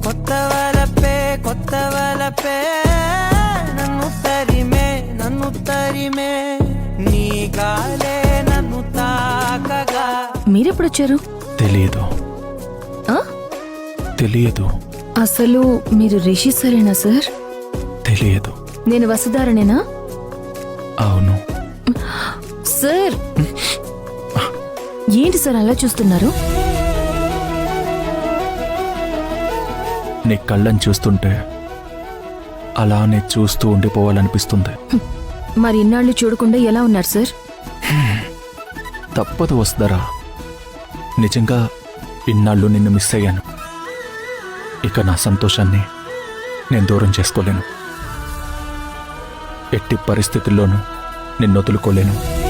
కొత్త వలపే నన్ను తరిమే నీ గాలే నన్ను తాకగా. మీరెప్పుడొచ్చారు? తెలియదు. ఆ? తెలియదు. అసలు మీరు రిషి సరేనా సార్? తెలియదు. నేను వసుధారనేనా? అవును. సార్ ఏంటి సార్ అలా చూస్తున్నారు? నీ కళ్ళని చూస్తుంటే అలానే చూస్తూ ఉండిపోవాలనిపిస్తుంది. మరి ఇన్నాళ్ళు చూడకుండా ఎలా ఉన్నారు సార్? తప్పదు వస్తారా. నిజంగా ఇన్నాళ్ళు నిన్ను మిస్ అయ్యాను. ఇక నా సంతోషాన్ని నేను దూరం చేసుకోలేను. ఎట్టి పరిస్థితుల్లోనూ నిన్ను వదులుకోలేను.